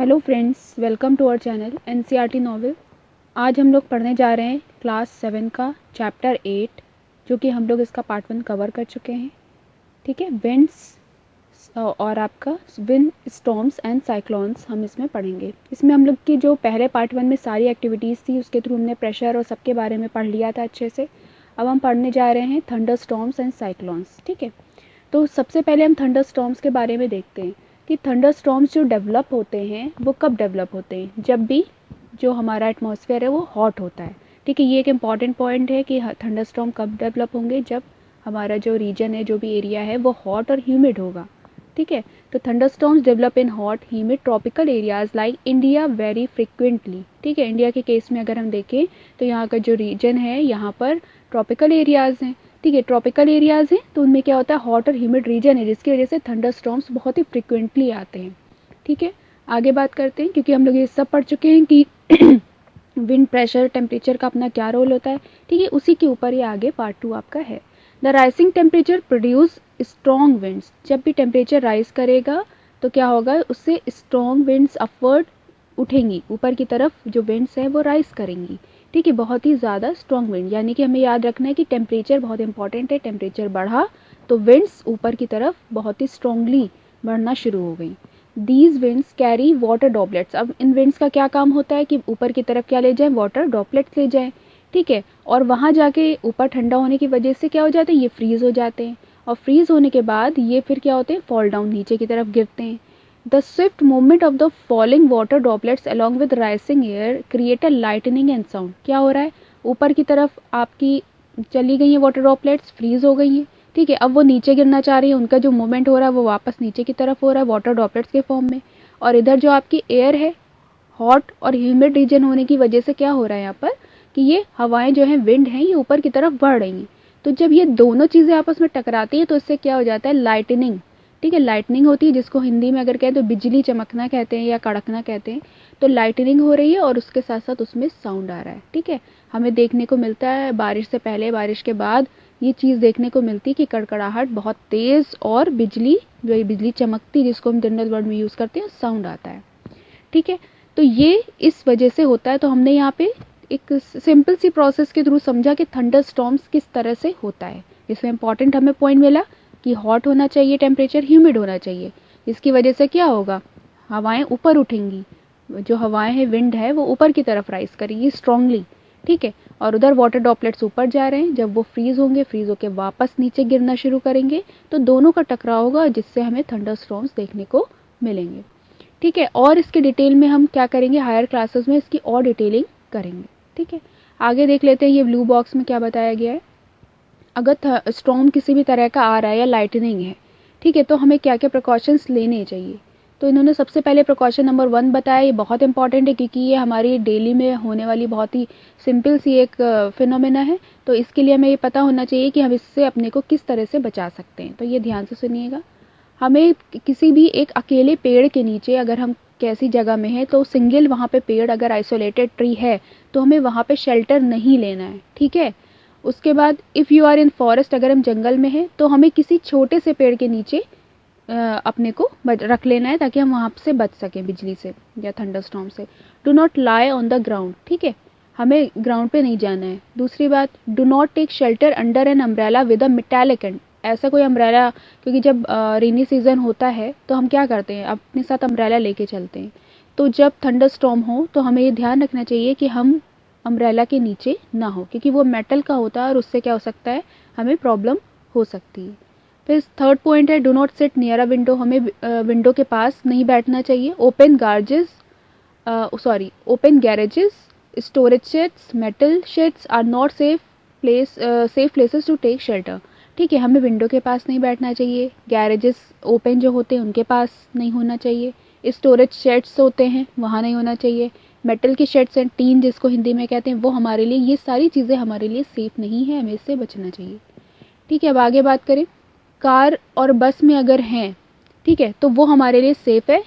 Hello friends, welcome to our channel NCERT novel. आज हम लोग पढ़ने जा रहे हैं क्लास 7 का चैप्टर 8, जो कि हम लोग इसका पार्ट 1 कवर कर चुके हैं। ठीक है, विंड्स और आपका विंड स्टॉर्म्स एंड साइक्लोन्स हम इसमें पढ़ेंगे। इसमें हम लोग की जो पहले पार्ट 1 में सारी एक्टिविटीज़ थी, उसके थ्रू हमने प्रेशर और सबके बारे में पढ़ लिया था अच्छे से। अब हम पढ़ने जा रहे हैं थंडर स्टॉर्म्स एंड साइक्लोन्स। ठीक है, तो सबसे पहले हम थंडर स्टॉर्म्स के बारे में देखते हैं कि थंडर स्टॉर्म्स जो डेवलप होते हैं वो कब डेवलप होते हैं, जब भी जो हमारा एटमॉस्फेयर है वो हॉट होता है। ठीक है, ये एक इम्पॉर्टेंट पॉइंट है कि थंडर स्टॉर्म कब डेवलप होंगे, जब हमारा जो रीजन है, जो भी एरिया है, वो हॉट और ह्यूमिड होगा। ठीक है, तो thunder storms develop in hot humid tropical areas like India very frequently. ठीक है, इंडिया के केस में अगर हम देखें तो यहाँ का जो रीजन है, यहाँ पर ट्रॉपिकल एरियाज हैं। ठीक है, ट्रॉपिकल एरियाज हैं तो उनमें क्या होता है, हॉट और ह्यूमिड रीजन है, जिसकी वजह से थंडर स्टॉर्म्स बहुत ही फ्रिक्वेंटली आते हैं। ठीक है, आगे बात करते हैं, क्योंकि हम लोग ये सब पढ़ चुके हैं कि विंड प्रेशर टेम्परेचर का अपना क्या रोल होता है। ठीक है, उसी के ऊपर ये आगे पार्ट 2 आपका है। The rising temperature produce strong winds. जब भी टेम्परेचर राइज करेगा तो क्या होगा, उससे स्ट्रॉन्ग विंड्स अपवर्ड उठेंगी, ऊपर की तरफ जो विंड्स है वो राइज करेंगी। ठीक है, बहुत ही ज़्यादा स्ट्रॉन्ग विंड, यानी कि हमें याद रखना है कि टेम्परेचर बहुत इंपॉर्टेंट है। टेम्परेचर बढ़ा तो विंड्स ऊपर की तरफ बहुत ही स्ट्रॉन्गली बढ़ना शुरू हो गई। These winds carry water droplets. अब इन विंड्स का क्या काम होता है कि ऊपर की तरफ क्या ले जाएं, वाटर ड्रॉपलेट्स ले जाएं। ठीक है, और वहाँ जाके ऊपर ठंडा होने की वजह से क्या हो जाता है, ये फ्रीज हो जाते हैं, और फ्रीज होने के बाद ये फिर क्या होते हैं, फॉल डाउन, नीचे की तरफ गिरते हैं। The Swift movement of the falling water droplets along with rising air create a lightning and sound. क्या हो रहा है, ऊपर की तरफ आपकी चली गई है वाटर ड्रॉपलेट्स, फ्रीज हो गई हैं। ठीक है, अब वो नीचे गिरना चाह रही है, उनका जो मूवमेंट हो रहा है वो वापस नीचे की तरफ हो रहा है वाटर ड्रॉपलेट्स के फॉर्म में। और इधर जो आपकी एयर है, हॉट और ह्यूमिड रीजन होने की वजह से क्या हो रहा है यहाँ पर कि ये हवाएं जो हैं, विंड हैं, ये ऊपर की तरफ बढ़ रही हैं। तो जब ये दोनों चीज़ें आपस में टकराती हैं तो इससे क्या हो जाता है, लाइटनिंग। ठीक है, लाइटनिंग होती है, जिसको हिंदी में अगर कहें तो बिजली चमकना कहते हैं या कड़कना कहते हैं। तो लाइटनिंग हो रही है और उसके साथ साथ उसमें साउंड आ रहा है। ठीक है, हमें देखने को मिलता है बारिश से पहले, बारिश के बाद ये चीज़ देखने को मिलती है कि कड़कड़ाहट बहुत तेज़ और बिजली, जो बिजली चमकती, जिसको हम जनरल वर्ड में यूज़ करते हैं, साउंड आता है। ठीक है, तो ये इस वजह से होता है। तो हमने यहाँ पे एक सिंपल सी प्रोसेस के थ्रू समझा कि थंडर स्टॉर्म्स किस तरह से होता है। इसमें इंपॉर्टेंट हमें पॉइंट मिला कि हॉट होना चाहिए टेम्परेचर, ह्यूमिड होना चाहिए, इसकी वजह से क्या होगा, हवाएं ऊपर उठेंगी, जो हवाएं हैं, विंड है, वो ऊपर की तरफ राइज करेगी स्ट्रांगली। ठीक है, और उधर वाटर ड्रॉपलेट्स ऊपर जा रहे हैं, जब वो फ्रीज होंगे, फ्रीज होकर वापस नीचे गिरना शुरू करेंगे, तो दोनों का टकराव होगा, जिससे हमें थंडर स्टॉर्म्स देखने को मिलेंगे। ठीक है, और इसके डिटेल में हम क्या करेंगे, हायर क्लासेस में इसकी और डिटेलिंग करेंगे। ठीक है, आगे देख लेते हैं ये ब्लू बॉक्स में क्या बताया गया है। अगर स्टॉर्म किसी भी तरह का आ रहा है या लाइटनिंग है, ठीक है, तो हमें क्या क्या प्रिकॉशंस लेने चाहिए। तो इन्होंने सबसे पहले प्रिकॉशन नंबर 1 बताया। ये बहुत इंपॉर्टेंट है, क्योंकि ये हमारी डेली में होने वाली बहुत ही सिंपल सी एक फिनोमेना है। तो इसके लिए हमें ये पता होना चाहिए कि हम इससे अपने को किस तरह से बचा सकते हैं। तो ये ध्यान से सुनिएगा। हमें किसी भी एक अकेले पेड़ के नीचे, अगर हम कैसी जगह में है, तो सिंगल वहाँ पे पेड़, अगर आइसोलेटेड ट्री है, तो हमें वहाँ पे शेल्टर नहीं लेना है। ठीक है, उसके बाद if you are in forest, अगर हम जंगल में हैं, तो हमें किसी छोटे से पेड़ के नीचे अपने को रख लेना है, ताकि हम वहाँ से बच सकें बिजली से या थंडरस्टॉर्म से। Do not lie on the ground. ठीक है, हमें ग्राउंड पे नहीं जाना है। दूसरी बात, do not take shelter under an umbrella with a metallic end. ऐसा कोई अम्ब्रेला, क्योंकि जब रेनी सीजन होता है तो हम क्या करते हैं, अपने साथ अम्ब्रेला लेके चलते हैं। तो जब थंडरस्टॉर्म हो तो हमें ये ध्यान रखना चाहिए कि हम अम्ब्रेला के नीचे ना हो, क्योंकि वो मेटल का होता है और उससे क्या हो सकता है, हमें प्रॉब्लम हो सकती है। फिर थर्ड पॉइंट है, do not sit near a window. हमें विंडो के पास नहीं बैठना चाहिए। Open garages, storage sheds, metal sheds are not safe places to take shelter. ठीक है, हमें विंडो के पास नहीं बैठना चाहिए। गैरेजेस ओपन जो होते हैं उनके पास नहीं होना चाहिए। स्टोरेज शेड्स होते हैं, वहाँ नहीं होना चाहिए। मेटल के शेड्स एंड टीन, जिसको हिंदी में कहते हैं, वो हमारे लिए, ये सारी चीज़ें हमारे लिए सेफ़ नहीं है, हमें इससे बचना चाहिए। ठीक है, अब आगे बात करें, कार और बस में अगर हैं, ठीक है, तो वो हमारे लिए सेफ़ है।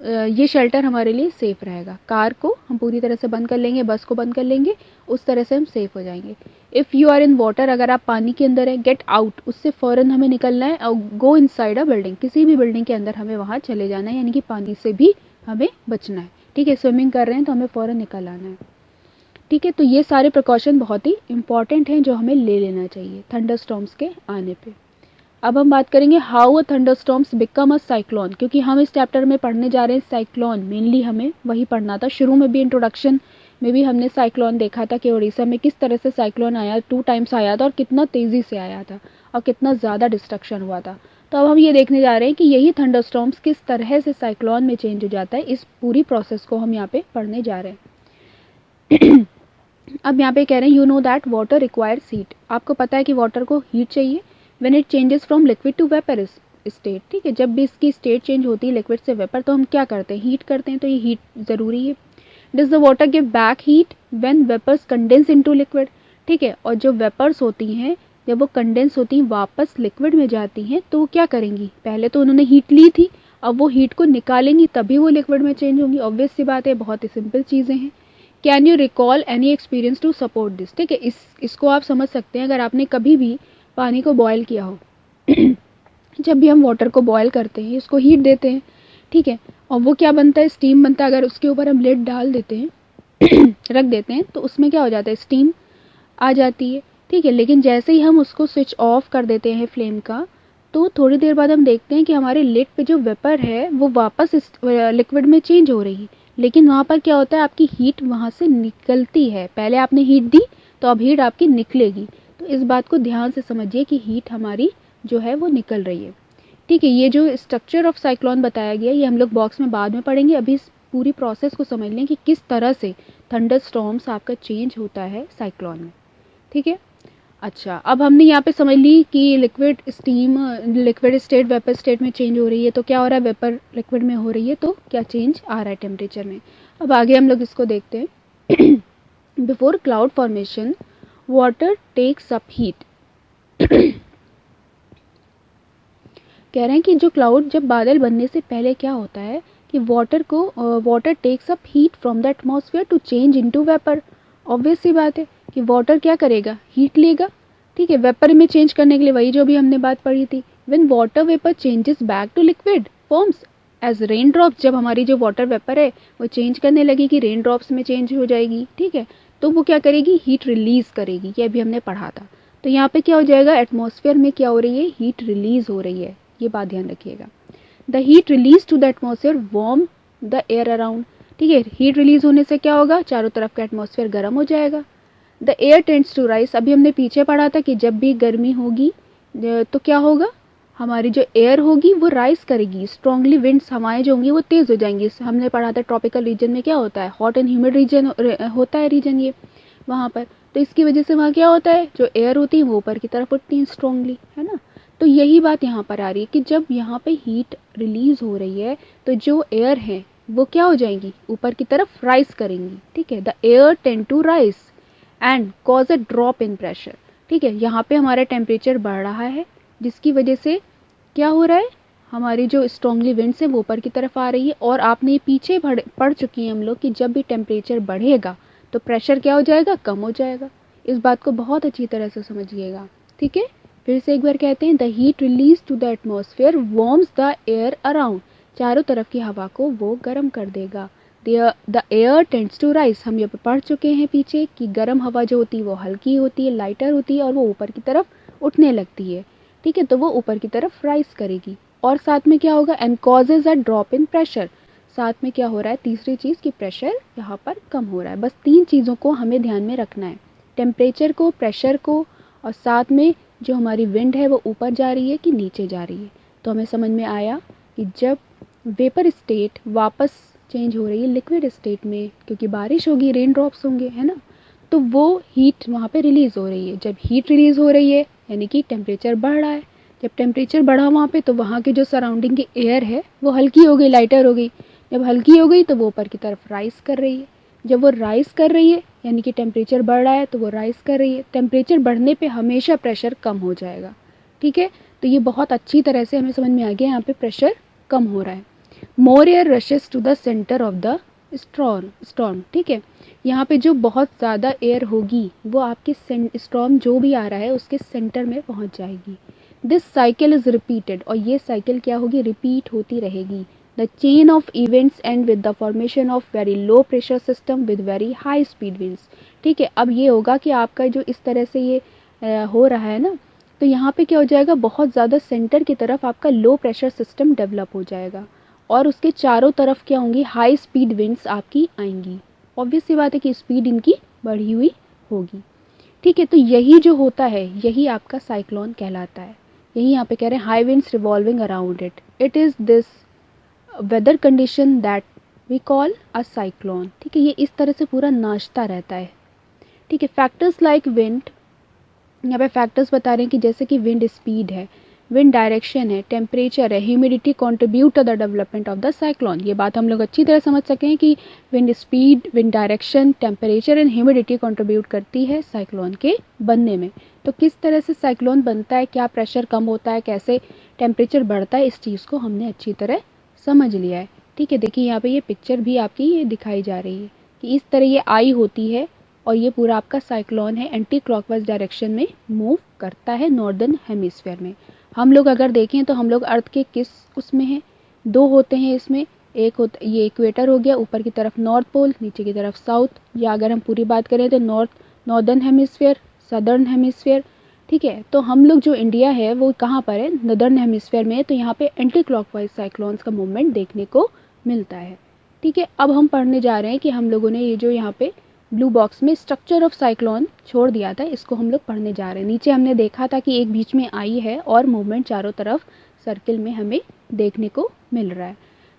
ये शेल्टर हमारे लिए सेफ़ रहेगा। कार को हम पूरी तरह से बंद कर लेंगे, बस को बंद कर लेंगे, उस तरह से हम सेफ़ हो जाएंगे। If you are in water, अगर आप पानी के अंदर हैं, गेट आउट, उससे फ़ौरन हमें निकलना है। और गो इनसाइड अ बिल्डिंग, किसी भी बिल्डिंग के अंदर हमें वहाँ चले जाना है, यानी कि पानी से भी हमें बचना है। ठीक है, स्विमिंग कर रहे हैं तो हमें फ़ौरन निकल आना है। ठीक है, तो ये सारे प्रिकॉशन बहुत ही इंपॉर्टेंट हैं जो हमें ले लेना चाहिए थंडरस्टॉर्म्स के आने पे। अब हम बात करेंगे how a thunderstorms become a cyclone, क्योंकि हम इस चैप्टर में पढ़ने जा रहे हैं साइक्लोन, मेनली हमें वही पढ़ना था। शुरू में भी इंट्रोडक्शन में भी हमने साइक्लोन देखा था कि उड़ीसा में किस तरह से साइक्लोन आया, 2 टाइम्स आया था और कितना तेज़ी से आया था और कितना ज़्यादा डिस्ट्रक्शन हुआ था। तो अब हम ये देखने जा रहे हैं कि यही थंडरस्टॉर्म्स किस तरह से साइक्लोन में चेंज हो जाता है। इस पूरी प्रोसेस को हम यहाँ पे पढ़ने जा रहे हैं। अब यहाँ पे कह रहे हैं you know that water requires heat. आपको पता है कि वाटर को हीट चाहिए when it changes from liquid to vapour state. ठीक है, जब भी इसकी स्टेट चेंज होती है लिक्विड से वेपर तो हम क्या करते हैं, हीट करते हैं। तो ये हीट ज़रूरी है। Does the water give back heat when vapours condense into liquid. ठीक है, और जो वेपर्स होती हैं जब वो कंडेंस होती हैं वापस लिक्विड में जाती हैं तो वो क्या करेंगी, पहले तो उन्होंने हीट ली थी, अब वो हीट को निकालेंगी तभी वो लिक्विड में चेंज होंगी। ऑब्वियस सी बात है, बहुत ही सिंपल चीज़ें हैं। Can you recall any experience to support this. ठीक है, इसको आप समझ सकते हैं अगर आपने कभी भी पानी को बॉयल किया हो। जब भी हम वाटर को बॉयल करते हैं, इसको हीट देते हैं, ठीक है, और वो क्या बनता है, स्टीम बनता है। अगर उसके ऊपर हम लिड डाल देते हैं रख देते हैं तो उसमें क्या हो जाता है, स्टीम आ जाती है। ठीक है, लेकिन जैसे ही हम उसको स्विच ऑफ कर देते हैं फ्लेम का, तो थोड़ी देर बाद हम देखते हैं कि हमारे लिड पे जो वेपर है वो वापस लिक्विड में चेंज हो रही है। लेकिन वहाँ पर क्या होता है, आपकी हीट वहाँ से निकलती है। पहले आपने हीट दी तो अब हीट आपकी निकलेगी। तो इस बात को ध्यान से समझिए कि हीट हमारी जो है वो निकल रही है। ठीक है, ये जो स्ट्रक्चर ऑफ साइक्लोन बताया गया ये हम लोग बॉक्स में बाद में पढ़ेंगे। अभी इस पूरी प्रोसेस को समझ लें कि किस तरह से थंडर स्टॉर्म्स आपका चेंज होता है साइक्लोन में। ठीक है, अच्छा, अब हमने यहाँ पे समझ ली कि लिक्विड स्टेट वेपर स्टेट में चेंज हो रही है। तो क्या हो रहा है, वेपर लिक्विड में हो रही है तो क्या चेंज आ रहा है टेम्परेचर में। अब आगे हम लोग इसको देखते हैं। Before cloud formation water takes up heat. कह रहे हैं कि जो क्लाउड, जब बादल बनने से पहले क्या होता है कि water takes up heat from the atmosphere to change into vapour. Obvious सी बात है कि वाटर क्या करेगा, हीट लेगा। ठीक है, वेपर में चेंज करने के लिए वही जो भी हमने बात पढ़ी थी। When water vapour changes back to liquid forms as rain drops. जब हमारी जो वाटर वेपर है वो चेंज करने लगेगी, रेन ड्रॉप्स में चेंज हो जाएगी। ठीक है, तो वो क्या करेगी, हीट रिलीज करेगी। ये अभी हमने पढ़ा था। तो यहाँ पे क्या हो जाएगा, एटमॉस्फेयर में क्या हो रही है, हीट रिलीज हो रही है। ये बात ध्यान रखिएगा। The heat release to the atmosphere warm the air around. ठीक है, हीट रिलीज होने से क्या होगा, चारों तरफ का एटमॉस्फेयर गर्म हो जाएगा। The air tends to rise. अभी हमने पीछे पढ़ा था कि जब भी गर्मी होगी तो क्या होगा, हमारी जो एयर होगी वो राइज करेगी। स्ट्रांगली विंड्स, हवाएं जो होंगी वो तेज़ हो जाएंगी। हमने पढ़ा था ट्रॉपिकल रीजन में क्या होता है, हॉट एंड ह्यूमिड रीजन होता है रीजन ये वहाँ पर। तो इसकी वजह से वहाँ क्या होता है, जो एयर होती है वो ऊपर की तरफ उठती है स्ट्रांगली, है ना। तो यही बात यहाँ पर आ रही है कि जब यहाँ पे हीट रिलीज हो रही है तो जो एयर है वो क्या हो जाएंगी, ऊपर की तरफ राइज करेंगी। ठीक है, the air tend to rise and cause a drop in pressure. ठीक है, यहाँ पे हमारा टेम्परेचर बढ़ रहा है जिसकी वजह से क्या हो रहा है, हमारी जो स्ट्रांगली विंड्स है वो ऊपर की तरफ आ रही है। और आपने पीछे पढ़ चुकी हैं हम लोग कि जब भी टेम्परेचर बढ़ेगा तो प्रेशर क्या हो जाएगा, कम हो जाएगा। इस बात को बहुत अच्छी तरह से समझिएगा। ठीक है, फिर से एक बार कहते हैं, the heat release to the atmosphere warms the air around. चारों तरफ की हवा को वो गर्म कर देगा। The air tends to rise. हम ये पढ़ चुके हैं पीछे कि गर्म हवा जो होती है वो हल्की होती है, लाइटर होती है और वो ऊपर की तरफ उठने लगती है। ठीक है, तो वो ऊपर की तरफ राइज करेगी। और साथ में क्या होगा, and causes a drop in pressure. साथ में क्या हो रहा है, तीसरी चीज़ कि प्रेशर यहाँ पर कम हो रहा है। बस 3 चीज़ों को हमें ध्यान में रखना है, टेम्परेचर को, प्रेशर को, और साथ में जो हमारी विंड है वो ऊपर जा रही है कि नीचे जा रही है। तो हमें समझ में आया कि जब वेपर स्टेट वापस चेंज हो रही है लिक्विड स्टेट में, क्योंकि बारिश होगी, रेन ड्रॉप्स होंगे, है ना, तो वो हीट वहाँ पे रिलीज़ हो रही है। जब हीट रिलीज़ हो रही है यानी कि टेम्परेचर बढ़ रहा है। जब टेम्परेचर बढ़ा वहाँ पे तो वहाँ के जो सराउंडिंग की एयर है वो हल्की हो गई, लाइटर हो गई। जब हल्की हो गई तो वो ऊपर की तरफ राइज कर रही है। जब वो राइज कर रही है यानी कि टेम्परेचर बढ़ रहा है तो वो राइज कर रही है। टेम्परेचर बढ़ने पे हमेशा प्रेशर कम हो जाएगा। ठीक है, तो ये बहुत अच्छी तरह से हमें समझ में आ गया, यहाँ पे प्रेशर कम हो रहा है। More air rushes to the centre of the storm. ठीक है, यहाँ पे जो बहुत ज़्यादा एयर होगी वो आपके स्टॉर्म जो भी आ रहा है उसके सेंटर में पहुँच जाएगी। This cycle is repeated. और ये साइकिल क्या होगी, रिपीट होती रहेगी। The the chain of events and with the formation of very low pressure system with very high speed winds. ठीक है, अब ये होगा कि आपका जो इस तरह से ये हो रहा है ना, तो यहाँ पे क्या हो जाएगा, बहुत ज़्यादा सेंटर की तरफ आपका लो प्रेशर सिस्टम डेवलप हो जाएगा और उसके चारों तरफ क्या होंगी, हाई स्पीड विंड्स आपकी आएंगी। ऑब्वियस सी बात है कि स्पीड इनकी बढ़ी हुई होगी। ठीक है, तो यही जो होता है यही आपका साइक्लोन कहलाता है। यही यहाँ पे कह रहे हैं high winds revolving around it, it is this weather condition that we call a cyclone. ठीक है, ये इस तरह से पूरा नाचता रहता है। ठीक है, फैक्टर्स लाइक विंड, यहाँ पे फैक्टर्स बता रहे हैं कि जैसे कि विंड स्पीड है, विंड डायरेक्शन है, टेम्परेचर है, humidity contribute to the development of the cyclone. ये बात हम लोग अच्छी तरह समझ सके हैं कि wind speed, wind direction, temperature and humidity contribute करती है साइक्लोन के बनने में। तो किस तरह से साइक्लोन बनता है, क्या प्रेशर कम होता है, कैसे टेम्परेचर बढ़ता है, इस चीज़ को हमने अच्छी तरह समझ लिया है। ठीक है, देखिए यहाँ पे ये पिक्चर भी आपकी ये दिखाई जा रही है कि इस तरह ये आई होती है और ये पूरा आपका साइक्लोन है, एंटी क्लॉकवाइज डायरेक्शन में मूव करता है नॉर्दर्न हेमिस्फीयर में। हम लोग अगर देखें तो हम लोग अर्थ के किस उसमें हैं, दो होते हैं इसमें, एक होता ये इक्वेटर हो गया, ऊपर की तरफ नॉर्थ पोल, नीचे की तरफ साउथ, या अगर हम पूरी बात करें तो नॉर्दर्न हेमिस्फीयर, सदर्न हेमिस्फीयर। ठीक है, तो हम लोग जो इंडिया है वो कहाँ पर है, नॉर्दर्न हेमिस्फीयर में है, तो यहाँ पे एंटी क्लॉकवाइज साइक्लोन्स का मूवमेंट देखने को मिलता है। ठीक है, अब हम पढ़ने जा रहे हैं कि हम लोगों ने ये जो यहाँ पे ब्लू बॉक्स में स्ट्रक्चर ऑफ साइक्लोन छोड़ दिया था, इसको हम लोग पढ़ने जा रहे हैं। नीचे हमने देखा था कि एक बीच में आई है और मूवमेंट चारों तरफ सर्किल में हमें देखने को मिल रहा है।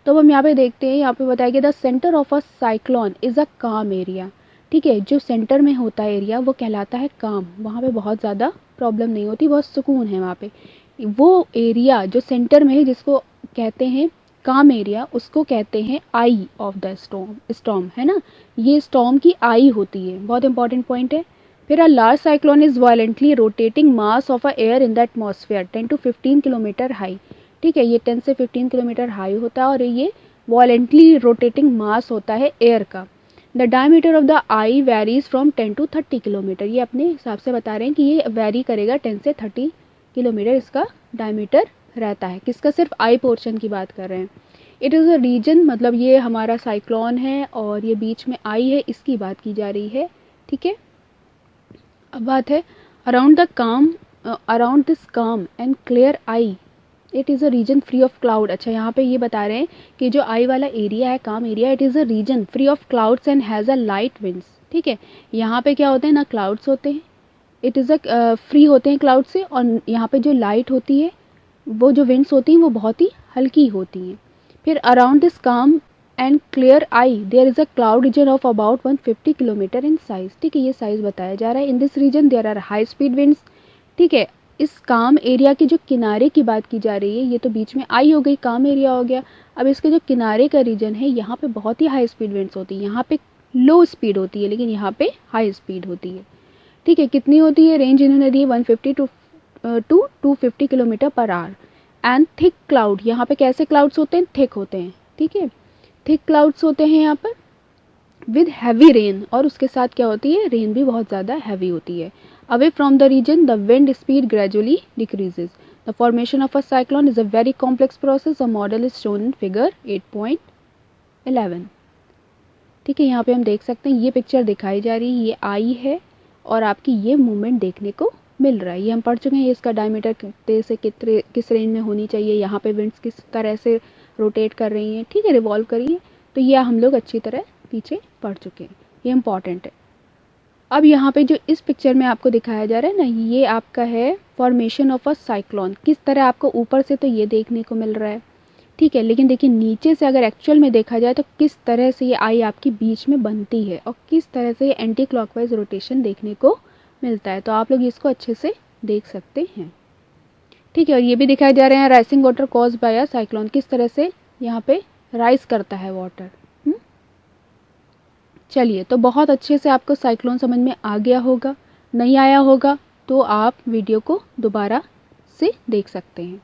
तो हम यहाँ पे देखते हैं, यहाँ पे बताया गया the centre of a cyclone is a काम एरिया। ठीक है, जो सेंटर में होता है एरिया वो कहलाता है काम, वहाँ पे बहुत ज़्यादा प्रॉब्लम नहीं होती, बहुत सुकून है वहाँ पे। वो एरिया जो सेंटर में है जिसको कहते हैं काम एरिया, उसको कहते हैं आई ऑफ द स्टॉर्म है ना, ये स्टॉर्म की आई होती है, बहुत इंपॉर्टेंट पॉइंट है। फिर a large cyclone is violently rotating mass of a air in the atmosphere 10 to 15 kilometre high. ठीक है, ये 10 से 15 किलोमीटर हाई होता है और ये वायलेंटली रोटेटिंग मास होता है एयर का। The diameter of the I varies from 10 to 30 kilometre, ये अपने हिसाब से बता रहे हैं कि ये वेरी करेगा, 10 से 30 किलोमीटर इसका डायमीटर रहता है। किसका, सिर्फ आई पोर्शन की बात कर रहे हैं। इट इज़ अ रीजन, मतलब ये हमारा साइक्लोन है और ये बीच में आई है, इसकी बात की जा रही है। ठीक है, अब बात है around this calm and clear eye, it is a region free of cloud. अच्छा, यहाँ पे ये बता रहे हैं कि जो आई वाला एरिया है, calm area, it is a region free of clouds and has a light winds. ठीक है, यहाँ पे क्या होते हैं ना, क्लाउड्स होते हैं, इट इज़ अ फ्री होते हैं क्लाउड से, और यहाँ पे जो लाइट होती है, वो जो विंड्स होती हैं वो बहुत ही हल्की होती हैं। फिर around this calm and clear eye there is a cloud region of about 150 kilometre in size. ठीक है, ये साइज़ बताया जा रहा है। In this region there are high speed winds. ठीक है, इस काम एरिया के जो किनारे की बात की जा रही है, ये तो बीच में आई हो गई, काम एरिया हो गया। अब इसके जो किनारे का रीजन है, यहाँ पे बहुत ही हाई स्पीड विंड्स होती है, यहाँ पे लो स्पीड होती है लेकिन यहाँ पे हाई स्पीड होती है। ठीक है, कितनी होती है, रेंज इन्होंने दी 150 to 250 kilometre per hour. And thick cloud, यहाँ पे कैसे क्लाउड्स होते हैं, थिक होते हैं। ठीक है, थिक क्लाउड्स होते हैं यहाँ पर विद हैवी रेन, और उसके साथ क्या होती है, रेन भी बहुत ज़्यादा हैवी होती है। Away from the region the wind speed gradually decreases. The formation of a cyclone is a very complex process. A model is shown in figure 8.11। ठीक है, यहाँ पे हम देख सकते हैं, ये पिक्चर दिखाई जा रही है, ये आई है और आपकी ये मूवमेंट देखने को मिल रहा है। ये हम पढ़ चुके हैं, इसका डायमीटर कितने से किस रेंज में होनी चाहिए, यहाँ पे विंड्स किस तरह से रोटेट कर रही हैं, ठीक है, रिवॉल्व कर रही है, तो ये हम लोग अच्छी तरह पीछे पढ़ चुके हैं, ये इंपॉर्टेंट है। अब यहाँ पे जो इस पिक्चर में आपको दिखाया जा रहा है ना, ये आपका है फॉर्मेशन ऑफ अ साइक्लोन। किस तरह आपको ऊपर से तो ये देखने को मिल रहा है, ठीक है, लेकिन देखिए नीचे से अगर एक्चुअल में देखा जाए तो किस तरह से ये आई आपकी बीच में बनती है और किस तरह से ये एंटी क्लॉकवाइज रोटेशन देखने को मिलता है। तो आप लोग इसको अच्छे से देख सकते हैं। ठीक है, और ये भी दिखाया जा रहे हैं rising water cause by a cyclone, किस तरह से यहाँ पे राइज करता है वाटर। चलिए, तो बहुत अच्छे से आपको साइक्लोन समझ में आ गया होगा, नहीं आया होगा तो आप वीडियो को दोबारा से देख सकते हैं।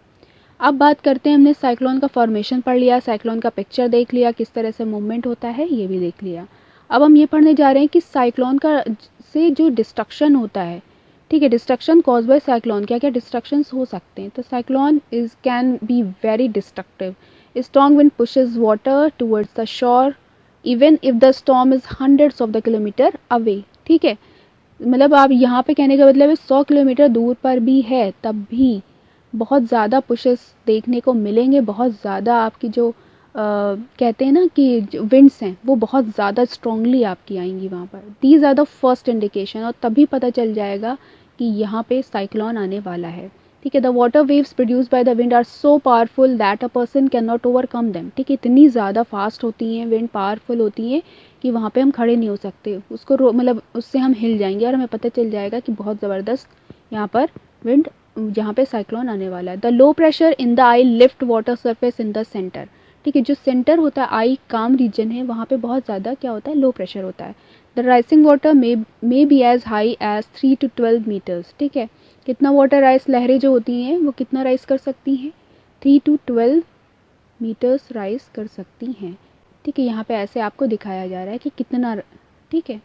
अब बात करते हैं, हमने साइक्लोन का फॉर्मेशन पढ़ लिया, साइक्लोन का पिक्चर देख लिया, किस तरह से मूवमेंट होता है ये भी देख लिया। अब हम ये पढ़ने जा रहे हैं कि साइक्लोन का से जो डिस्ट्रक्शन होता है, ठीक है, डिस्ट्रक्शन कॉज बाय साइक्लोन, क्या क्या डिस्ट्रक्शंस हो सकते हैं। तो cyclone can be very destructive. Strong wind pushes water towards the शोर even if the storm is hundreds of the kilometre away. ठीक है, मतलब आप यहाँ पे कहने का मतलब है 100 किलोमीटर दूर पर भी है तब भी बहुत ज़्यादा पुशेस देखने को मिलेंगे, बहुत ज़्यादा आपकी जो कहते हैं ना कि जो विंड्स हैं वो बहुत ज़्यादा स्ट्रांगली आपकी आएंगी वहाँ पर। These are the first indication, और तभी पता चल जाएगा कि यहाँ पे साइक्लोन आने वाला है। ठीक है, the water waves produce by the wind are so powerful that a person can not overcome them. ठीक है, इतनी ज़्यादा फास्ट होती हैं विंड, पावरफुल होती हैं कि वहाँ पे हम खड़े नहीं हो सकते, उसको मतलब उससे हम हिल जाएंगे और हमें पता चल जाएगा कि बहुत ज़बरदस्त यहाँ पर विंड, जहाँ पे साइक्लोन आने वाला है। The low pressure in the I lift water surface in the centre. ठीक है, जो सेंटर होता है आई काम रीजन है वहाँ पे बहुत ज़्यादा क्या होता है, लो प्रेशर होता है। The rising water may be as high as 3 to 12 metres. ठीक है, कितना वाटर राइस, लहरें जो होती हैं वो कितना राइस कर सकती हैं, 3 to 12 मीटर्स राइस कर सकती हैं। ठीक है, यहाँ पे ऐसे आपको दिखाया जा रहा है कि कितना, ठीक है,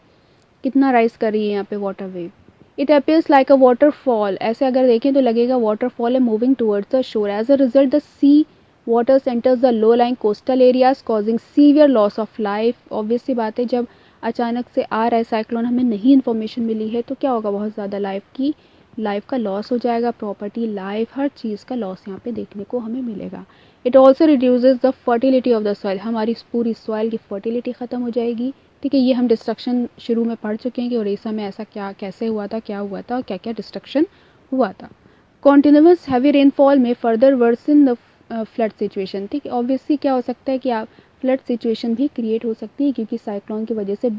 कितना राइस कर रही है यहाँ पे water wave. It appears like a waterfall, ऐसे अगर देखें तो लगेगा वाटरफॉल है moving towards the shore. As a result the sea water enters the low lying coastal areas causing severe loss of life. Obvious सी बात है, जब अचानक से आ रहा है साइक्लोन, हमें नहीं इन्फॉर्मेशन मिली है तो क्या होगा, बहुत ज़्यादा लाइफ का लॉस हो जाएगा, प्रॉपर्टी, लाइफ, हर चीज़ का लॉस यहाँ पे देखने को हमें मिलेगा। It also reduces the fertility of the soil, हमारी पूरी सॉइल की फर्टिलिटी ख़त्म हो जाएगी। ठीक है, ये हम डिस्ट्रक्शन शुरू में पढ़ चुके हैं कि उड़ीसा में ऐसा क्या कैसे हुआ था, क्या हुआ था और क्या क्या डिस्ट्रक्शन हुआ था। Continuous heavy rainfall may further worsen the flood situation. ठीक है, ऑब्वियसली क्या हो सकता है कि आप फ्लड सिचुएशन भी क्रिएट हो सकती है क्योंकि साइक्लोन की वजह से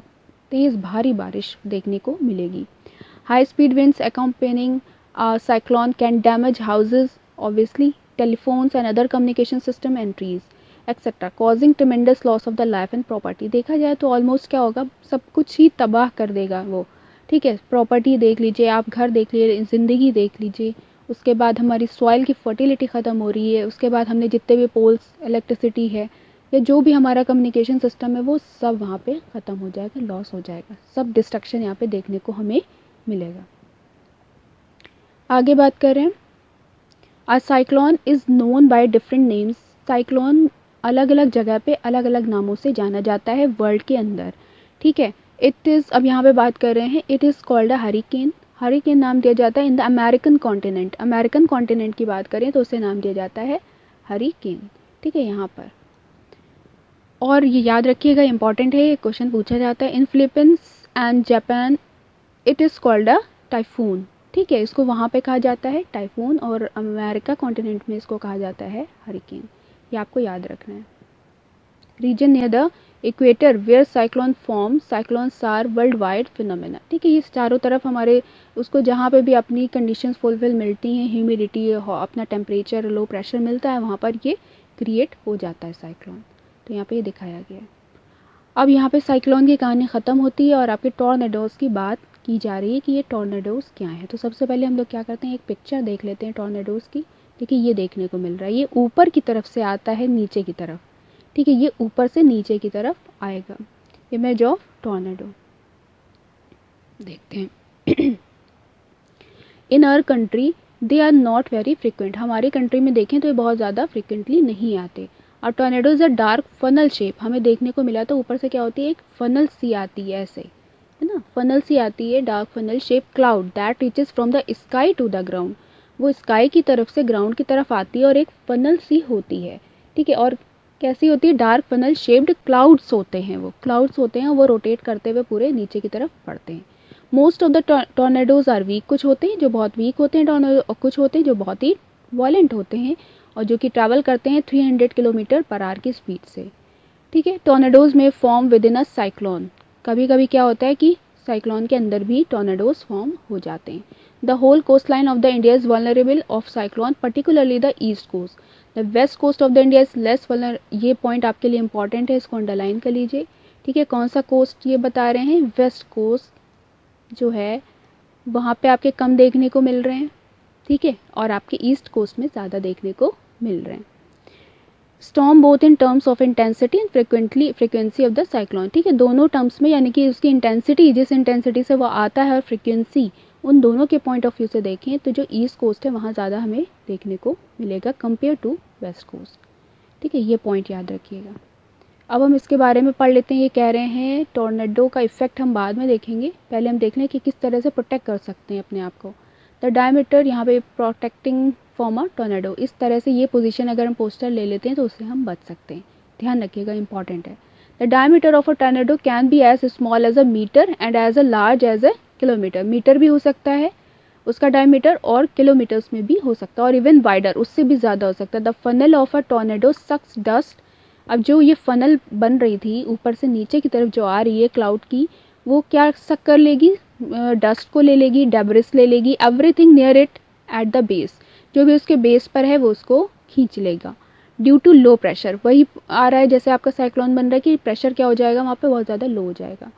तेज़ भारी बारिश देखने को मिलेगी। High speed winds accompanying cyclone can damage houses, obviously, telephones and other communication system and trees, etc., causing tremendous loss of the life and property। देखा जाए तो ऑलमोस्ट क्या होगा, सब कुछ ही तबाह कर देगा वो। ठीक है, प्रॉपर्टी देख लीजिए आप, घर देख लीजिए, ज़िंदगी देख लीजिए, उसके बाद हमारी सॉइल की फर्टिलिटी ख़त्म हो रही है, उसके बाद हमने जितने भी पोल्स, इलेक्ट्रिसिटी है या जो भी हमारा कम्युनिकेशन सिस्टम है वो सब वहाँ पे ख़त्म हो जाएगा, लॉस हो जाएगा, सब डिस्ट्रक्शन यहाँ पे देखने को हमें मिलेगा। आगे बात करें, अ cyclone is known by different names. Cyclone अलग अलग जगह पे अलग अलग नामों से जाना जाता है वर्ल्ड के अंदर। ठीक है, इट इज़, अब यहाँ पे बात कर रहे हैं, it is called a hurricane. Hurricane नाम दिया जाता है in the American continent. American continent की बात करें तो उसे नाम दिया जाता है हरिकेन। ठीक है, यहाँ पर, और ये याद रखिएगा, इंपॉर्टेंट है, ये क्वेश्चन पूछा जाता है। इन Philippines and Japan it is called a typhoon. ठीक है, इसको वहाँ पे कहा जाता है टाइफून, और अमेरिका कॉन्टिनेंट में इसको कहा जाता है हरिकेन। ये आपको याद रखना है। Region near the equator where cyclone form, cyclones are world wide phenomena. ठीक है, ये चारों तरफ हमारे, उसको जहाँ पे भी अपनी कंडीशंस फुलफिल मिलती हैं, ह्यूमिडिटी, अपना टेम्परेचर, लो प्रेशर मिलता है, वहाँ पर ये क्रिएट हो जाता है साइक्लोन। तो यहाँ पे ये दिखाया गया है। अब यहाँ पे साइक्लोन की कहानी ख़त्म होती है और आपके टॉर्नेडोज़ की बात की जा रही है कि ये टॉर्नेडोज़ क्या है। तो सबसे पहले हम लोग क्या करते हैं, एक पिक्चर देख लेते हैं टॉर्नेडोज़ की। देखिए, ये देखने को मिल रहा है, ये ऊपर की तरफ से आता है नीचे की तरफ। ठीक है, ये ऊपर से नीचे की तरफ आएगा। इमेज ऑफ टॉर्नेडो देखते हैं। In our country they are not very frequent. हमारी कंट्री में देखें तो ये बहुत ज़्यादा फ्रिक्वेंटली नहीं आते। और tornado is a dark funnel shape, हमें देखने को मिला तो ऊपर से क्या होती है, एक फनल सी आती है, ऐसे है ना, फनल सी आती है, dark funnel shape cloud that reaches from the sky to the ground. वो स्काई की तरफ से ग्राउंड की तरफ आती है और एक फनल सी होती है। ठीक है, और कैसी होती है, डार्क फनल शेप्ड क्लाउड्स होते हैं, वो क्लाउड्स होते हैं, वो रोटेट करते हुए पूरे नीचे की तरफ पड़ते हैं। Most of the tornadoes are weak, कुछ होते हैं जो बहुत वीक होते हैं टॉर्नेडो, और कुछ होते हैं जो बहुत ही वॉलेंट होते हैं और जो कि ट्रैवल करते हैं 300 किलोमीटर पर आवर की स्पीड से। ठीक है, टॉर्नेडोज में form with in a cyclone. कभी कभी क्या होता है कि साइक्लोन के अंदर भी टॉर्नेडोज फॉर्म हो जाते हैं। The whole coast line of the India is vulnerable of cyclone, particularly the east coast. The west coast of the India is less vulner. ये पॉइंट आपके लिए इंपॉर्टेंट है, इसको अंडरलाइन कर लीजिए। ठीक है, कौन सा कोस्ट ये बता रहे हैं, वेस्ट कोस्ट जो है वहाँ पे आपके कम देखने को मिल रहे हैं। ठीक है, और आपके ईस्ट कोस्ट में ज़्यादा देखने को मिल रहे हैं। Storm both in terms of intensity and frequency of the cyclone. ठीक है, दोनों टर्म्स में, यानी कि उसकी इंटेंसिटी, जिस इंटेंसिटी से वो आता है, और फ्रिक्वेंसी, उन दोनों के पॉइंट ऑफ व्यू से देखें तो जो ईस्ट कोस्ट है वहाँ ज़्यादा हमें देखने को मिलेगा कंपेयर टू वेस्ट कोस्ट। ठीक है, ये पॉइंट याद रखिएगा। अब हम इसके बारे में पढ़ लेते हैं। ये कह रहे हैं टॉर्नेडो का इफेक्ट हम बाद में देखेंगे, पहले हम देख लें कि किस तरह से प्रोटेक्ट कर सकते हैं अपने आप को। द डायमीटर, यहाँ पे प्रोटेक्टिंग फ्रॉम अ टॉर्नेडो, इस तरह से ये पोजीशन अगर हम पोस्टर ले लेते हैं तो उससे हम बच सकते हैं। ध्यान रखिएगा, इंपॉर्टेंट है। The diameter of a tornado can be as small as a metre and as a large as a kilometre. Metre भी हो सकता है उसका डायमीटर, और किलोमीटर्स में भी हो सकता है, और इवन वाइडर, उससे भी ज़्यादा हो सकता है। The funnel of a tornado sucks dust. अब जो ये फनल बन रही थी ऊपर से नीचे की तरफ जो आ रही है क्लाउड की, वो क्या सक कर लेगी, डस्ट को ले लेगी, डेब्रिस ले लेगी, everything near it at the base, जो भी उसके बेस पर है वो उसको खींच लेगा। ड्यू टू लो प्रेशर, वही आ रहा है जैसे आपका साइक्लोन बन रहा है कि प्रेशर क्या हो जाएगा वहाँ पे, बहुत ज़्यादा लो हो जाएगा।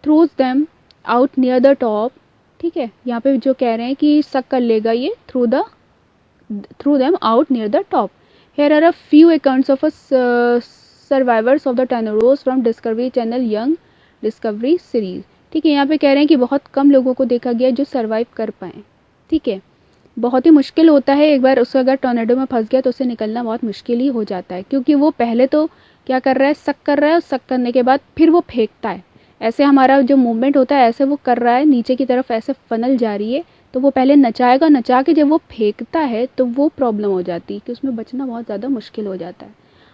Throws them out near the top, ठीक है, यहाँ पे जो कह रहे हैं कि सक कर लेगा ये through them out near the top. Here are a few accounts of survivors of the tornadoes from Discovery Channel Young Discovery Series। ठीक है, यहाँ पे कह रहे हैं कि बहुत कम लोगों को देखा गया जो सर्वाइव कर पाए। ठीक है, बहुत ही मुश्किल होता है, एक बार उसका अगर टॉर्नेडो में फंस गया तो उसे निकलना बहुत मुश्किल ही हो जाता है, क्योंकि वो पहले तो क्या कर रहा है, सक कर रहा है, और सक करने के बाद फिर वो फेंकता है। ऐसे हमारा जो मूवमेंट होता है ऐसे वो कर रहा है, नीचे की तरफ ऐसे फनल जा रही है, तो वो पहले नचाएगा, नचा के जब वो फेंकता है तो वो प्रॉब्लम हो जाती है कि उसमें बचना बहुत ज़्यादा मुश्किल हो जाता है।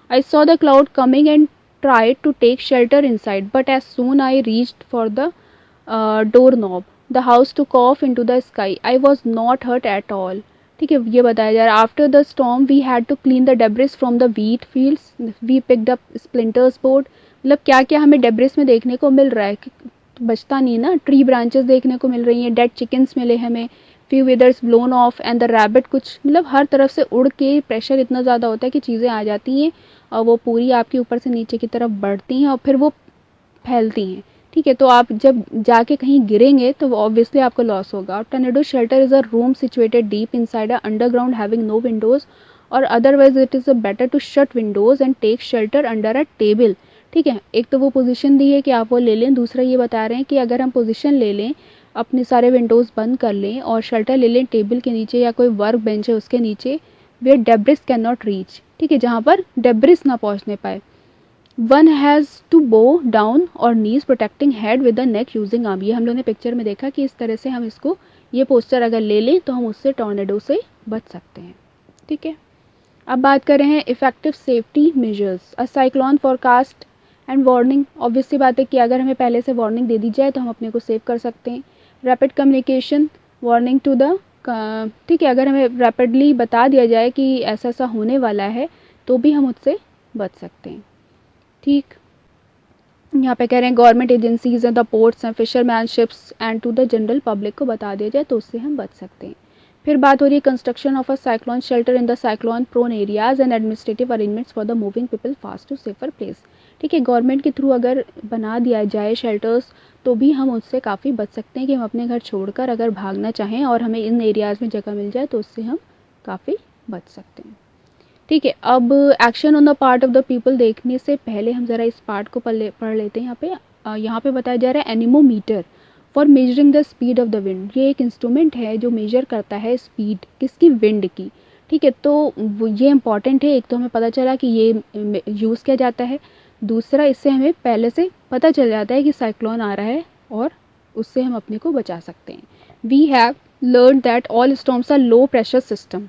I saw the cloud coming and tried to take shelter inside, but as soon I reached for the door knob the house to cough in to the sky, I was not hurt at all. ठीक है, ये बताया जा रहा है। After the storm we had to clean the debris from the wheat fields, we picked up splinters board. मतलब क्या क्या हमें डेब्रिस में देखने को मिल रहा है, बचता नहीं ना, ट्री ब्रांचेस देखने को मिल रही हैं, डेड चिकन्स मिले हमें, few वेदर्स blown of and the rabbit, कुछ मतलब हर तरफ से उड़ के प्रेशर इतना ज़्यादा होता है कि चीज़ें आ जाती हैं और वो पूरी आपके ऊपर से नीचे की तरफ बढ़ती हैं और फिर वो फैलती हैं। ठीक है, तो आप जब जाके कहीं गिरेंगे तो ऑब्वियसली आपको लॉस होगा। Tornado shelter is a room situated deep inside a underground having no windows, और otherwise it is better to shut windows and take shelter under a table. ठीक है, एक तो वो पोजीशन दी है कि आप वो ले लें, दूसरा ये बता रहे हैं कि अगर हम पोजीशन ले लें, अपने सारे विंडोज़ बंद कर लें और शेल्टर ले लें टेबल के नीचे या कोई वर्क बेंच है उसके नीचे, where debris can not reach. ठीक है, जहाँ पर डेब्रिस ना पहुँचने पाए। One has to bow down और knees protecting head with the neck using arm. ये हम लोगों ने पिक्चर में देखा कि इस तरह से हम इसको, ये पोस्टर अगर ले लें तो हम उससे टॉर्नेडो से बच सकते हैं। ठीक है, अब बात कर रहे हैं effective safety measures. A cyclone forecast and warning, obvious सी बात है कि अगर हमें पहले से वार्निंग दे दी जाए तो हम अपने को सेव कर सकते हैं। Rapid communication warning to the, ठीक है, अगर हमें रैपिडली बता दिया जाए कि ऐसा ऐसा होने वाला है तो भी हम उससे बच सकते हैं। ठीक, यहाँ पे कह रहे हैं government agencies and the ports and fisherman ships and to the general public को बता दिया जाए तो उससे हम बच सकते हैं। फिर बात हो रही है construction of a cyclone shelter in the cyclone prone areas and administrative arrangements for the moving people fast to safer place. ठीक है, गवर्नमेंट के थ्रू अगर बना दिया जाए शेल्टर्स तो भी हम उससे काफ़ी बच सकते हैं कि हम अपने घर छोड़कर अगर भागना चाहें और हमें इन एरियाज़ में जगह मिल जाए तो उससे हम काफ़ी बच सकते हैं। ठीक है, अब action on the part of the people देखने से पहले हम ज़रा इस पार्ट को पढ़ लेते हैं। यहाँ पे बताया जा रहा है anemometer for measuring the speed of the wind. ये एक इंस्ट्रूमेंट है जो मेजर करता है स्पीड किसकी, विंड की। ठीक है, तो ये इंपॉर्टेंट है। एक तो हमें पता चला कि ये यूज़ किया जाता है, दूसरा इससे हमें पहले से पता चल जाता है कि साइक्लोन आ रहा है और उससे हम अपने को बचा सकते हैं। We have learn that all storms are low pressure system.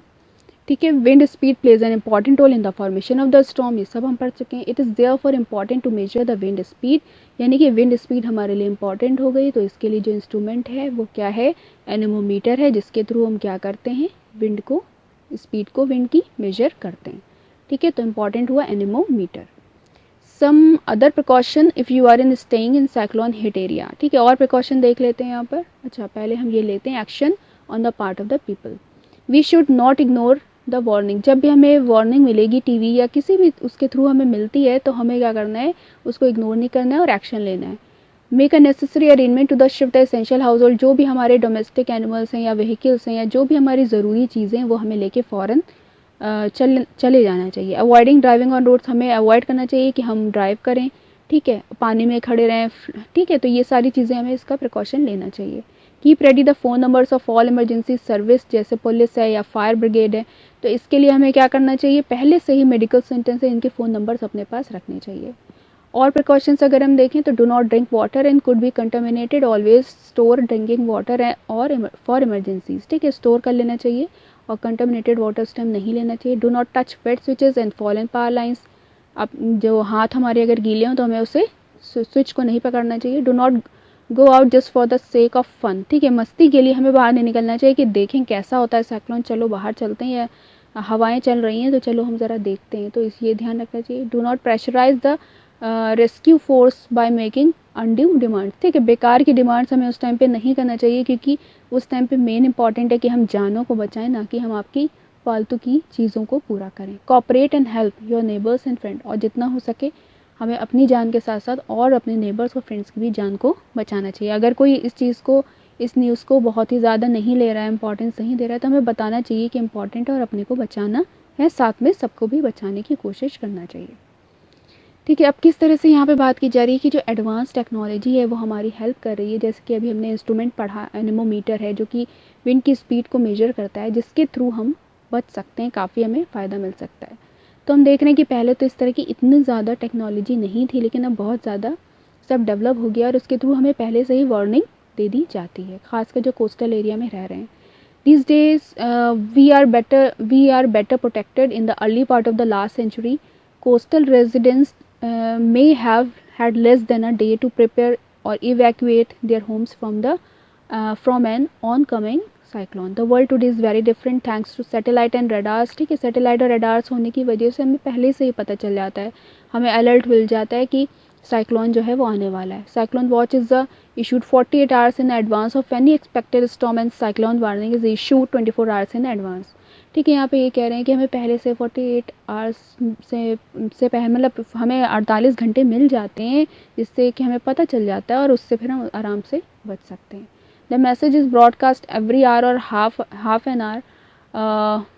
ठीक है, wind speed plays an important role in the formation of the storm, ये सब हम पढ़ चुके हैं। It is therefore important to measure the wind speed, यानी कि विंड स्पीड हमारे लिए इंपॉर्टेंट हो गई। तो इसके लिए जो इंस्ट्रूमेंट है वो क्या है, एनीमोमीटर है, जिसके थ्रू हम क्या करते हैं, विंड को, स्पीड को, विंड की मेजर करते हैं। ठीक है, तो इंपॉर्टेंट हुआ anemometer. Some other precaution if you are in staying in cyclone hit area. ठीक है, और प्रिकॉशन देख लेते हैं यहाँ पर। अच्छा, पहले हम ये लेते हैं action on the part of the people. We should not ignore the warning. जब भी हमें वार्निंग मिलेगी टीवी या किसी भी उसके थ्रू हमें मिलती है तो हमें क्या करना है, उसको इग्नोर नहीं करना है और एक्शन लेना है। Make a necessary arrangement to the shift the essential household. जो भी हमारे डोमेस्टिक एनिमल्स हैं या व्हीकल्स हैं या जो भी हमारी ज़रूरी चीज़ें हैं वो हमें लेके फ़ौरन चले जाना चाहिए। अवॉइडिंग ड्राइविंग ऑन रोड्स, हमें अवॉइड करना चाहिए कि हम ड्राइव करें। ठीक है, पानी में खड़े रहें। ठीक है, तो ये सारी चीज़ें हमें इसका प्रिकॉशन लेना चाहिए। Keep ready the phone numbers of all emergency service, जैसे पुलिस है या फायर ब्रिगेड है, तो इसके लिए हमें क्या करना चाहिए, पहले से ही मेडिकल सेंटर से इनके फ़ोन नंबर्स अपने पास रखने चाहिए। और प्रिकॉशंस अगर हम देखें तो do not drink water and could be contaminated, always store drinking water है और फॉर इमरजेंसीज, ठीक है, स्टोर कर लेना चाहिए और कंटामिनेटेड वाटर उस टाइम नहीं लेना चाहिए। Do not touch wet switches and fallen power lines, अब जो हाथ हमारे अगर गीले हों तो हमें उसे स्विच को नहीं पकड़ना चाहिए। Do not go out just for the sake of fun, ठीक है, मस्ती के लिए हमें बाहर नहीं निकलना चाहिए कि देखें कैसा होता है साइक्लोन, चलो बाहर चलते हैं या हवाएं चल रही हैं तो चलो हम ज़रा देखते हैं, तो ये ध्यान रखना चाहिए। Do not pressurise the rescue force by making undue demand, ठीक है, बेकार की डिमांड्स हमें उस टाइम पे नहीं करना चाहिए, क्योंकि उस टाइम पे मेन इंपॉर्टेंट है कि हम जानों को बचाएं, ना कि हम आपकी फालतू की चीज़ों को पूरा करें। Cooperate and help your neighbours and friend, और जितना हो सके हमें अपनी जान के साथ साथ और अपने नेबर्स और फ्रेंड्स की भी जान को बचाना चाहिए। अगर कोई इस चीज़ को, इस न्यूज़ को बहुत ही ज़्यादा नहीं ले रहा है, इंपॉर्टेंस नहीं दे रहा है, तो हमें बताना चाहिए कि इंपॉर्टेंट है और अपने को बचाना है, साथ में सबको भी बचाने की कोशिश करना चाहिए। ठीक है, अब किस तरह से यहाँ पे बात की जा रही है कि जो एडवांस टेक्नोलॉजी है वो हमारी हेल्प कर रही है, जैसे कि अभी हमने इंस्ट्रूमेंट पढ़ा, एनेमोमीटर है जो कि विंड की स्पीड को मेजर करता है, जिसके थ्रू हम बच सकते हैं, काफ़ी हमें फ़ायदा मिल सकता है। तो हम देख रहे हैं कि पहले तो इस तरह की इतनी ज़्यादा टेक्नोलॉजी नहीं थी, लेकिन अब बहुत ज़्यादा सब डेवलप हो गया और उसके थ्रू हमें पहले से ही वार्निंग दे दी जाती है, खासकर जो कोस्टल एरिया में रह रहे हैं। These days, we are better protected. In the early part of the last century, coastal residents may have had less than a day to prepare or evacuate their homes from an oncoming cyclone. The world today is very different thanks to satellite and radars. ठीक है, satellite और radars होने की वजह से हमें पहले से ही पता चल जाता है, हमें अलर्ट मिल जाता है कि साइक्लोन जो है वो आने वाला है। Cyclone watch is the issued 48 hours in advance of any expected storm and cyclone warning is issued 24 hours in advance। ठीक है, यहाँ पे ये कह रहे हैं कि हमें पहले से 48 आवर्स से पहले, मतलब हमें 48 घंटे मिल जाते हैं, जिससे कि हमें पता चल जाता है और उससे फिर हम आराम से बच सकते हैं। The message is broadcast every hour और half an hour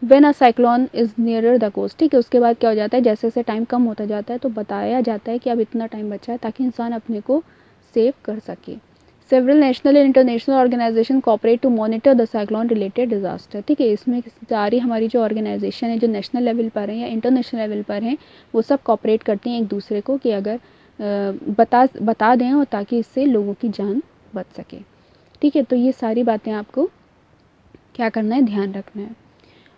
when a cyclone is nearer the coast. ठीक है, उसके बाद क्या हो जाता है, जैसे जैसे टाइम कम होता जाता है तो बताया जाता है कि अब इतना टाइम बचा है, ताकि इंसान अपने को सेव कर सके। Several national and international organisation cooperate to monitor the cyclone related disaster. ठीक है, इसमें सारी हमारी जो ऑर्गेनाइजेशन है, जो नेशनल लेवल पर हैं या इंटरनेशनल लेवल पर हैं, वो सब कॉपरेट करती हैं एक दूसरे को कि अगर बता दें, और ताकि इससे लोगों की जान बच सके। ठीक है, तो ये सारी बातें आपको क्या करना है, ध्यान रखना है।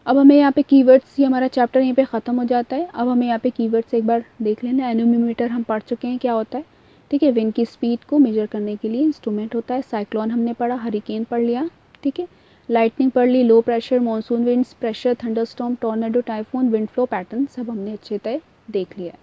अब हमें यहाँ पे कीवर्ड्स, ये हमारा चैप्टर यहीं पे ख़त्म हो जाता है। अब हमें यहाँ पे कीवर्ड्स एक बार देख लेना। एनेमोमीटर हम पढ़ चुके हैं क्या होता है। ठीक है, विंड की स्पीड को मेजर करने के लिए इंस्ट्रूमेंट होता है। साइक्लोन हमने पढ़ा, हरिकेन पढ़ लिया। ठीक है, लाइटनिंग पढ़ ली, low pressure, monsoon winds, pressure, thunderstorm, tornado, typhoon, wind flow pattern सब हमने अच्छे तरह देख लिया है।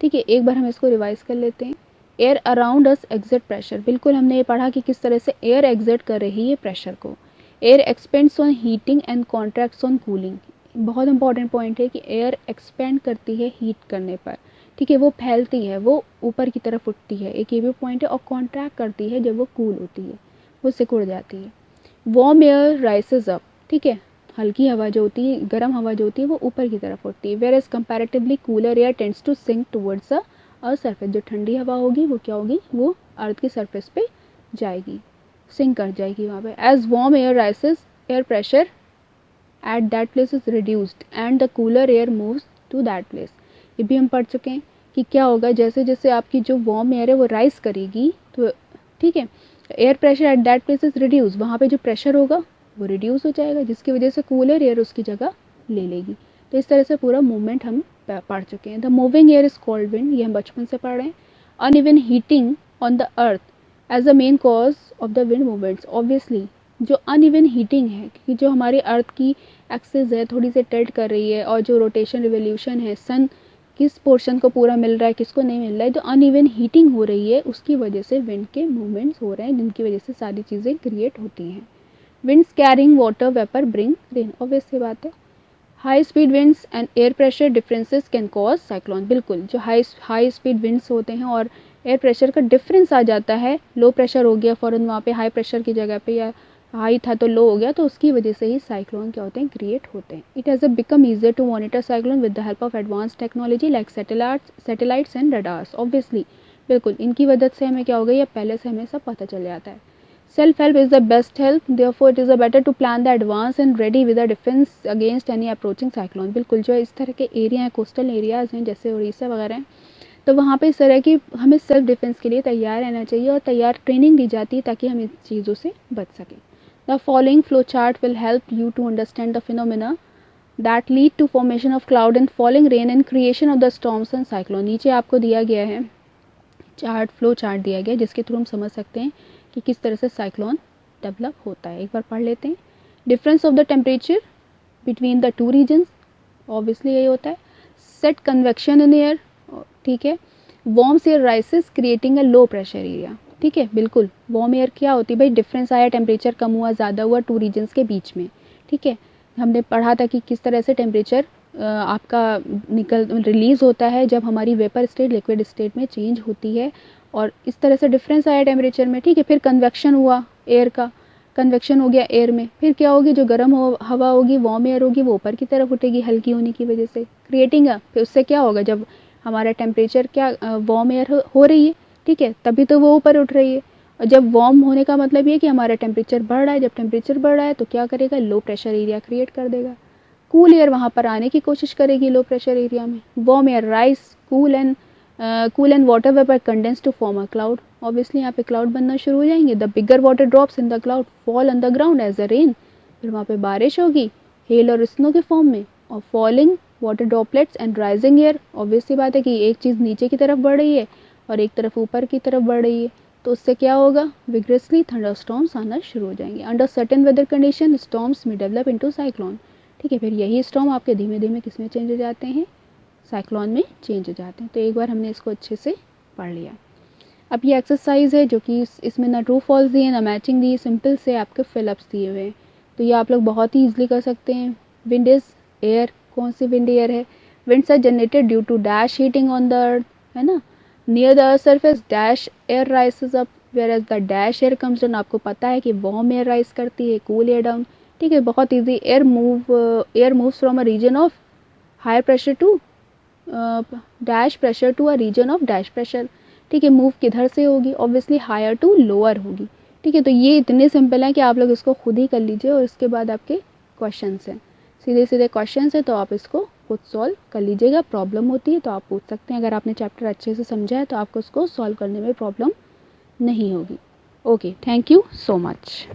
ठीक है, एक बार हम इसको रिवाइज कर लेते हैं। Air around us exit pressure, बिल्कुल हमने ये पढ़ा कि किस तरह से एयर एग्जिट कर रही है प्रेशर को। Air expends on heating and contracts on cooling, बहुत इंपॉर्टेंट पॉइंट है कि एयर एक्सपेंड करती है हीट करने पर। ठीक है, वो फैलती है, वो ऊपर की तरफ उठती है, एक ये भी पॉइंट है। और कॉन्ट्रैक्ट करती है जब वो कूल होती है, वो सिकुड़ जाती है। वार्म एयर राइसेस अप, ठीक है, हल्की हवा जो होती है, गर्म हवा जो होती है, वो ऊपर की तरफ उठती है। Whereas comparatively cooler air tends to sink towards the earth surface, जो ठंडी हवा होगी वो क्या होगी, वो अर्थ की सरफेस पे जाएगी, सिंक कर जाएगी वहाँ पे। As warm air rises, air pressure at that place is reduced and the cooler air moves to that place. ये भी हम पढ़ चुके हैं कि क्या होगा, जैसे जैसे आपकी जो वार्म एयर है वो राइज करेगी, तो ठीक है, air pressure at that place is reduce, वहाँ पे जो प्रेशर होगा वो रिड्यूस हो जाएगा, जिसकी वजह से कूलर एयर उसकी जगह ले लेगी। तो इस तरह से पूरा मूवमेंट हम पढ़ चुके हैं। The moving air is called wind, ये हम बचपन से पढ़ रहे हैं। Uneven heating on the earth as the main cause of the wind movements, obviously जो अनइवन हीटिंग है, क्योंकि जो हमारी अर्थ की एक्सिस है थोड़ी सी टिल्ट कर रही है, और जो रोटेशन रिवोल्यूशन है, सन किस पोर्शन को पूरा मिल रहा है, किसको नहीं मिल रहा है, जो अनइवन हीटिंग हो रही है उसकी वजह से विंड के मूवमेंट्स हो रहे हैं, जिनकी वजह से सारी चीज़ें क्रिएट होती हैं। Winds carrying water vapour bring rain, obvious सी बात है। High speed winds and air pressure differences can cause cyclone, बिल्कुल जो हाई स्पीड विंड्स होते हैं और एयर प्रेशर का डिफरेंस आ जाता है, लो प्रेशर हो गया फ़ौरन वहाँ पे हाई प्रेशर की जगह पे, या हाई था तो लो हो गया, तो उसकी वजह से ही साइक्लोन क्या होते हैं, क्रिएट होते हैं। It has become easier to monitor cyclone with the help of advance technology like satellites and radars, obviously बिल्कुल इनकी मदद से हमें क्या हो गया, या पहले से हमें सब पता चल जाता है। Self help is the best help, therefore it is a better to plan the advance and ready with a defence against any approaching cyclone. बिल्कुल, जो इस तरह के एरिया हैं, कोस्टल एरियाज़ हैं जैसे उड़ीसा वगैरह हैं, तो वहाँ पे इस तरह की हमें सेल्फ डिफेंस के लिए तैयार रहना चाहिए और तैयार ट्रेनिंग दी जाती है ताकि हम इन चीज़ों से बच सकें। The following flow chart will help you to understand the phenomena that lead to formation of cloud and falling rain and creation of the storms and cyclone. नीचे आपको दिया गया है चार्ट, फ्लो चार्ट दिया गया है जिसके थ्रू हम समझ सकते हैं कि किस तरह से साइक्लोन डेवलप होता है। एक बार पढ़ लेते हैं। Difference of the temperature between the two reasons, obviously यही होता है। सेट कन्वेक्शन इन एयर, ठीक है। Warm air राइसेस creating a low pressure area, ठीक है। बिल्कुल, वार्म एयर क्या होती है भाई, डिफरेंस आया, टेम्परेचर कम हुआ, ज़्यादा हुआ टू रीजन्स के बीच में, ठीक है। हमने पढ़ा था कि किस तरह से टेम्परेचर आपका रिलीज़ होता है जब हमारी वेपर स्टेट लिक्विड स्टेट में चेंज होती है, और इस तरह से डिफरेंस आया टेम्परेचर में, ठीक है। फिर कन्वेक्शन हुआ एयर का, कन्वेक्शन हो गया एयर में, फिर क्या होगी, जो गर्म हवा होगी, वार्म एयर होगी, वो ऊपर की तरफ उठेगी हल्की होने की वजह से, क्रिएटिंग फिर उससे क्या होगा, जब हमारा टेम्परेचर क्या वार्म एयर हो रही है, ठीक है, तभी तो वो ऊपर उठ रही है। और जब वार्म होने का मतलब ये कि हमारा टेम्परेचर बढ़ रहा है, जब टेम्परेचर बढ़ रहा है तो क्या करेगा, लो प्रेशर एरिया क्रिएट कर देगा। कूल एयर वहाँ पर आने की कोशिश करेगी लो प्रेशर एरिया में। Warm air rise cool and water vapour condense to form a cloud. Obviously यहाँ पे क्लाउड बनना शुरू हो जाएंगे। The bigger water drops in the cloud fall on the ground as a rain. फिर वहाँ पे बारिश होगी हेल और स्नो के फॉर्म में, और falling water droplets and rising air. Obviously बात है कि एक चीज़ नीचे की तरफ बढ़ रही है और एक तरफ ऊपर की तरफ बढ़ रही है, तो उससे क्या होगा, विग्रेसली थंडरस्टॉर्म्स आना शुरू हो जाएंगे। Under certain weather condition storms may develop into cyclone, ठीक है। फिर यही स्टॉर्म आपके धीमे धीमे किस में चेंज हो जाते हैं, साइक्लोन में चेंज हो जाते हैं। तो एक बार हमने इसको अच्छे से पढ़ लिया। अब ये एक्सरसाइज है जो कि इसमें ना ट्रू फॉल्स दिए ना मैचिंग दिए, सिंपल से आपके फिलअप्स दिए हुए हैं, तो ये आप लोग बहुत ही ईजिली कर सकते हैं। विंड इज एयर, कौन सी विंड एयर है, winds are generated due to dash heating on the earth, है ना। Near the earth surface dash air rises up whereas the dash air comes down. आपको पता है कि वार्म एयर राइज करती है, कूल एयर डाउन, ठीक है, बहुत easy. Air moves from a region of higher pressure to dash pressure to a region of dash pressure, ठीक है। मूव किधर से होगी, ऑब्वियसली हायर टू लोअर होगी, ठीक है। तो ये इतने सिंपल है कि आप लोग इसको खुद ही कर लीजिए, और इसके बाद आपके क्वेश्चंस हैं, सीधे सीधे क्वेश्चंस है, तो आप इसको खुद सॉल्व कर लीजिएगा। प्रॉब्लम होती है तो आप पूछ सकते हैं, अगर आपने चैप्टर अच्छे से समझा है तो आपको उसको सॉल्व करने में प्रॉब्लम नहीं होगी। Okay, thank you so much.